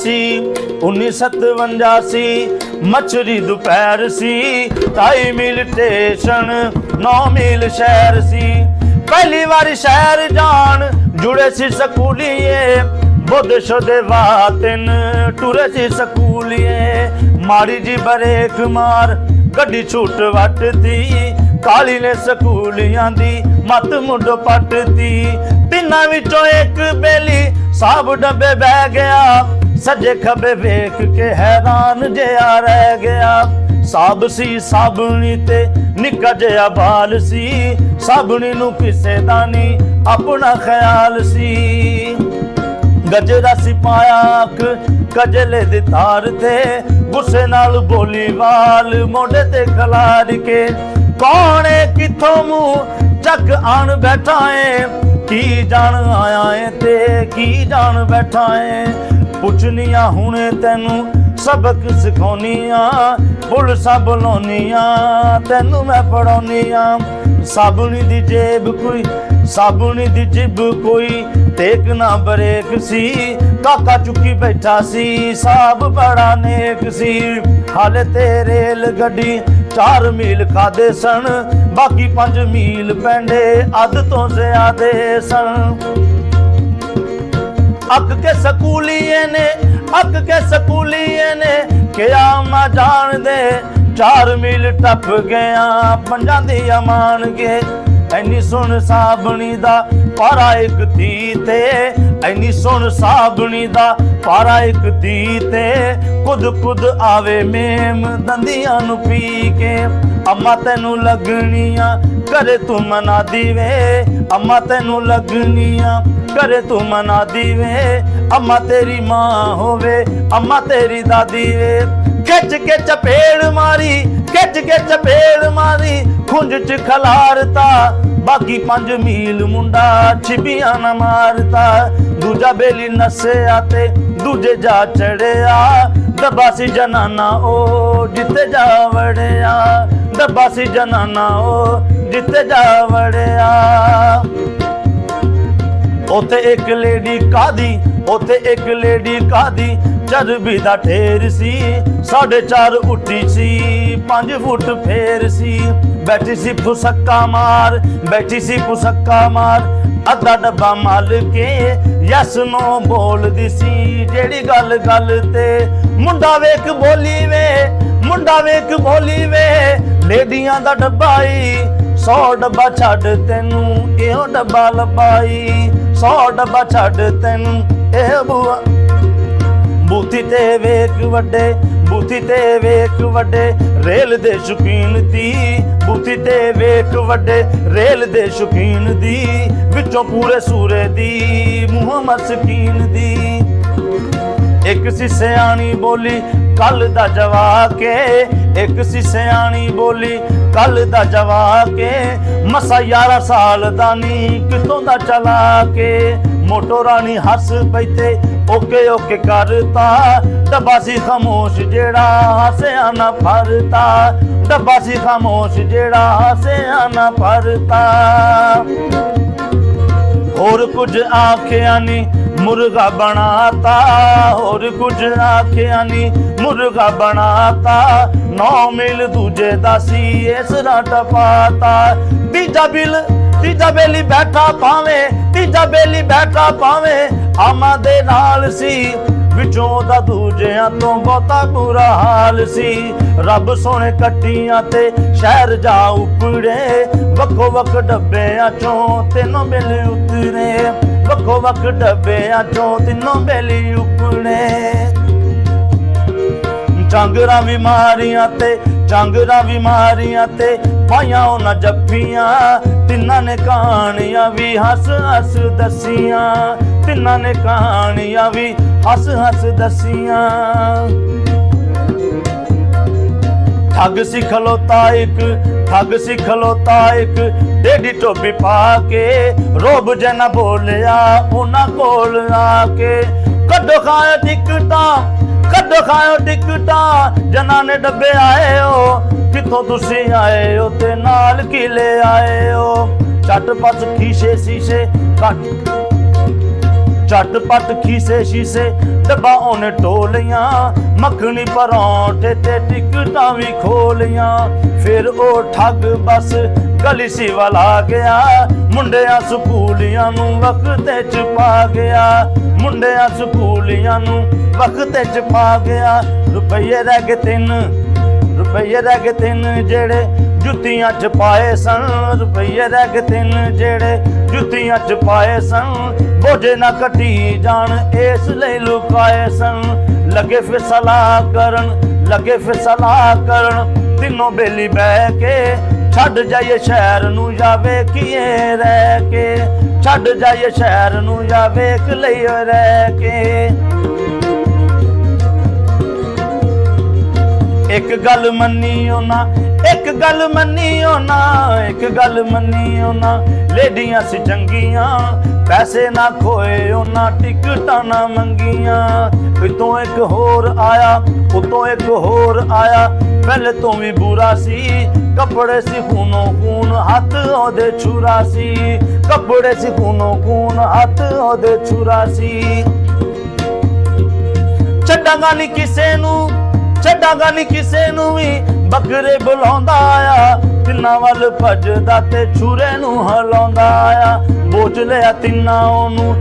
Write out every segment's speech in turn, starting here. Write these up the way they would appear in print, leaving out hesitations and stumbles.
सी मछरी दोपहर सी 2.5 मील स्टेशन 9 मील शहर सी पहली बारी शहर जान जुड़े सी स्कूलीए बुध शुदे वातिन टुरे सी स्कूलीए माड़ी जी ब्रेक मार गड्डी छूट वटती काली ने स्कूलियां दी मत मुंड पटती तिन्हां विचों एक बेली साब डब्बे बह गया सजे खबे वेख के हैरान जिहा रह गया साब सी साबणी ते निक्का जिहा बाल सी साबणी नूं किसे दा नहीं अपना ख्याल सी गजरा सी पाया अख कजले दी तार ते गुस्से नाल बोली वाल मोढे ते खलार के कौन है किथों मुंह चक आन बैठा है की जान आया है ते की जान बैठा है पुछनिया हुणे तैनू सबक सिखाउनिया पुलसा बुलाउनिया तैनू मैं पढ़ाउनिया साबुनी दी जेब कोई साबुनी दी जिब कोई टेक ना ब्रेक सी काका चुकी बैठा सी साब बड़ा नेक सी हाले ते रेल गड्डी 4 मील खादे सन बाकी 5 मील पेंडे अध तो ज्यादे सन अक के स्कूलिए ने क्या मैं जान दे 4 मील टप गया 5 दी अमान के ऐनी सुन साबणी दा पारा एक धी ते ऐनी सुन साबणी दा पारा एक धी ते खुद आवे मेम दंदियां नु पी के अम्मा तैनू लगनिया करे तू मना दीवे अम्मा तैनू लगनिया करे तू मना दीवे अम्मा तेरी मां होवे अम्मा तेरी दादी वे खिच के चपेड़ मारी खुंज च खलारता बाकी 5 मील मुंडा छिबिया न मारता दूजा बेली नसे आते दूजे जा चढ़िया डब्बा सी जनाना ओ जिते जा वड़िया डब्बा सी जनाना ओ जिते जा वड़िया ओथे एक लेडी कादी चरबी दा ढेर सी 4.5 उठी सी 5 फुट फेर सी बैठी सी फुसक्का मार अद्धा डब्बा मल के यस नो बोलदी सी जेड़ी गल ते मुंडा वेख बोली वे लेडियां दा डब्बा 100 डब्बा छड़ तेनू एहो डब्बा लबाई 100 डब्बा छड़ तेनू एह बुआ बूथी ते वेख वड्डे रेल दे शौकीन दी बूथी ते वेख वड्डे रेल दे शौकीन दी विचों पूरे सूरे दी मुँह मस्कीन दी एक सी सियाणी बोली कल दा जवा के एक सी सियाणी बोली कल दा जवा के मसा 11 साल दा नी कितों दा चला के मोटो रानी हस पैते ओके ओके करता डब्बा सी खामोश जेड़ा हसे आना फरता डब्बा सी खामोश जेड़ा हसे आना फरता और कुछ आखिया नी मुर्गा बनाता और कुछ आखिया नी मुर्गा बनाता 9 मील दूजे दासी इसरा टपाता तीजा बेली बैठा पावे आमा दे नाल सी विचों दा दूजियां तो बहुता बुरा हाल सी रब सोने कट्टियां ते शहर जा उपड़े वक्खो वक्ख डब्बियां चों तीनों बेली उतरे वक्खो वक्ख डब्बियां चों तीनों बेली उपड़े चांगरा बीमारियां ते पाइयां उन्हां जफ्फियां तिन्हां ने कहानियां भी हस हस दसियां तिन्हां ने कहानियां भी हस हस दसियां ठग सी खलोता एक टेढ़ी टोपी पा के रोब जना बोलिया उन्हां कोल आके कड्डो खाओ टिकटा जना ने डब्बे आए हो किथों तुसी आए हो ते नाल की ले आए हो झटपट खीसे शीशे झटपट खीसे शीशे डब्बा ਉਹਨੇ ਟੋਲੀਆਂ ਮੱਖਣੀ ਪਰੌਂਠੇ ਤੇ ਟਿਕਟਾਂ ਵੀ ਖੋਲੀਆਂ ਫਿਰ ਉਹ ਠੱਗ ਬਸ ਗਲੀ ਸੀ ਵਾਲਾ ਗਿਆ ਮੁੰਡਿਆਂ ਸਕੂਲੀਆਂ ਨੂੰ ਵਕਤ ਚ ਪਾ ਗਿਆ ਮੁੰਡਿਆਂ ਸਕੂਲੀਆਂ ਨੂੰ ਵਕਤ ਚ ਪਾ ਗਿਆ ਰੁਪਈਏ ਰਹਿ ਗਏ ਤਿੰਨ ਜਿਹੜੇ ਜੁੱਤੀਆਂ ਚ ਪਾਏ ਸਨ ਰੁਪਈਏ ਰਹਿ ਗਏ ਤਿੰਨ ਜਿਹੜੇ ਜੁੱਤੀਆਂ ਚ ਪਾਏ ਸਨ ਬੋਝੇ ਨਾ ਕੱਟੀ ਜਾਣ ਇਸ ਲਈ ਲੁਕਾਏ ਸਨ ਲੱਗੇ ਫਿਰ ਸਲਾਹ ਕਰਨ ਤਿੰਨੋਂ ਬੇਲੀ ਬਹਿ ਕੇ ਛੱਡ ਜਾਈਏ ਸ਼ਹਿਰ ਨੂੰ ਜਾਵੇ ਕੀਏ ਰਹਿ ਕੇ ਛੱਡ ਜਾਈਏ ਸ਼ਹਿਰ ਨੂੰ ਜਾਵੇ ਇਕੱਲੇ ਰਹਿ ਕੇ ਇੱਕ ਗੱਲ ਮੰਨੀ ਉਹਨਾਂ ਲੇਡੀਆਂ ਸੀ ਚੰਗੀਆਂ ਪੈਸੇ ਨਾ ਖੋਏ ਉਹਨਾਂ ਟਿਕਟਾਂ ਨਾ ਮੰਗੀਆਂ ਉਤੋਂ ਇੱਕ ਹੋਰ ਆਇਆ ਪਹਿਲੇ ਤੋਂ ਵੀ ਬੁਰਾ ਸੀ ਕੱਪੜੇ ਸੀ ਖੂਨੋਂ ਖੂਨ ਹੱਥ ਉਹਦੇ ਛੁਰਾ ਸੀ ਕੱਪੜੇ ਸੀ ਖੂਨੋਂ ਖੂਨ ਹੱਥ ਉਹਦੇ ਛੁਰਾ ਸੀ ਛੱਡਾਂਗਾ ਨਹੀਂ ਕਿਸੇ ਨੂੰ ਵੀ ਬੱਕਰੇ ਬੁਲਾਉਂਦਾ ਆ ਤਿੰਨਾਂ ਵੱਲ ਭੱਜਦਾ ਤੇ ਛੁਰੇ ਨੂੰ ਹਲਾਉਂਦਾ ਆ ਬੋਝ ਲਿਆ ਤਿੰਨਾਂ ਉਹਨੂੰ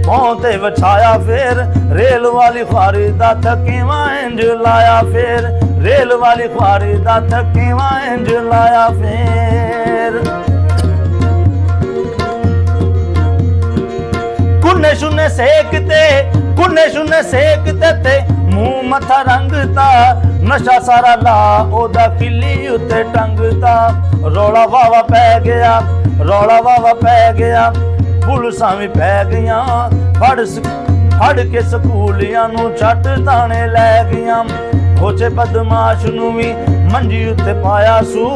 ਪੌਂ ਤੇ ਵਿਛਾਇਆ ਫੇਰ ਰੇਲ ਵਾਲੀ ਖੁਆਰੀ ਦਾ ਥਕੇਵਾਂ ਇੰਜ ਲਾਇਆ ਫੇਰ ਰੇਲ ਵਾਲੀ ਖੁਆਰੀ ਦਾ ਥਕੇਵਾਂ ਇੰਜ ਲਾਇਆ ਫੇਰ ਕੁੰਨੇ ਸ਼ੁੰਨੇ ਸੇਕ ਤੇ ਮੂੰਹ ਮੱਥਾ ਰੰਗਤਾ ਨਸ਼ਾ ਸਾਰਾ ਲਾ ਉਹਦਾ ਕਿੱਲੀ ਉੱਤੇ ਟੰਗਤਾ ਰੌਲਾ ਵਾਵਾ ਪੈ ਗਿਆ ਪੁਲਿਸਾਂ ਵੀ ਪੈ ਗਈਆਂ ਫੜ ਕੇ ਸਕੂਲੀਆਂ ਨੂੰ ਛੱਟ ਤਾਣੇ ਲੈ ਗਈਆਂ ਹੋਚੇ ਬਦਮਾਸ਼ ਨੂੰ ਵੀ ਮੰਜੀ ਉੱਤੇ ਪਾਇਆ ਸੂ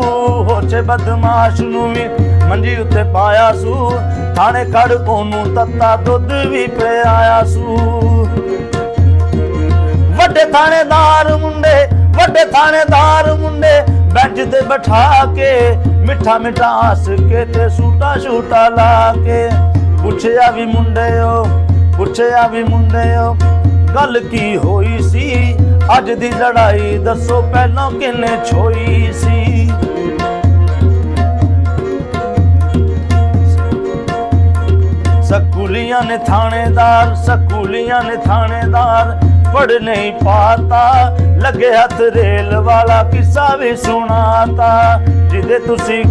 ਥਾਣੇ ਕੱਢ ਉਹਨੂੰ ਤੱਤਾ ਦੁੱਧ ਵੀ ਪਿਆਇਆ ਸੂ ਵੱਡੇ ਥਾਣੇਦਾਰ ਮੁੰਡੇ ਬੈਂਚ ਤੇ ਬਿਠਾ ਕੇ ਮਿੱਠਾ ਹੱਸ ਕੇ ਤੇ ਸੂਟਾ ਲਾ ਕੇ ਪੁੱਛਿਆ ਵੀ ਮੁੰਡਿਓ ਗੱਲ ਕੀ ਹੋਈ ਸੀ ਅੱਜ ਦੀ ਲੜਾਈ ਦੱਸੋ ਪਹਿਲਾਂ ਕਿੰਨੇ ਛੋਈ ਸੀ ਸਕੂਲੀਆਂ ਨੇ ਥਾਣੇਦਾਰ पढ़ नहीं पाता लगे हथ रेल वाला किस्सा भी सुनाता जिदे तुसी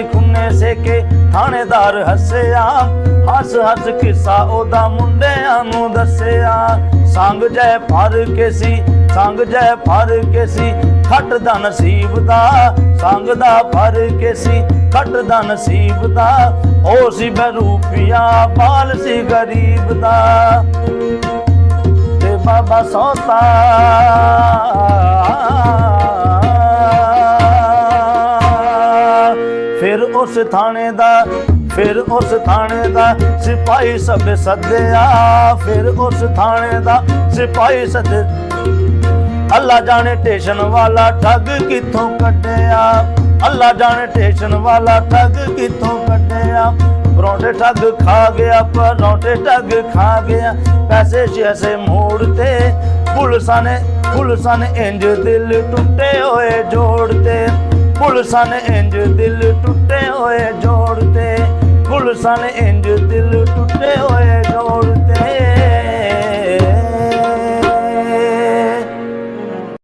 खुन्ने सेके थानेदार हस्या हस किस्सा ओदा मुंडियां नूं दस्सिया संग जय फर के सी खट दा नसीब दा संग दा फर के सी खट दा नसीब दा ओ सी बरूपिया बाल सी गरीब दा ते बाबा सौता फिर उस थाने दा सिपाही सब सद्या अल्लाह जाने टेशन वाला ठग किथों कड्डिया परौंठे ठग खा गया पैसे शैसे मोड़ते पुलिस ने इंज दिल टूटे हुए जोड़ते पुलिस ने इंज दिल टूटे हुए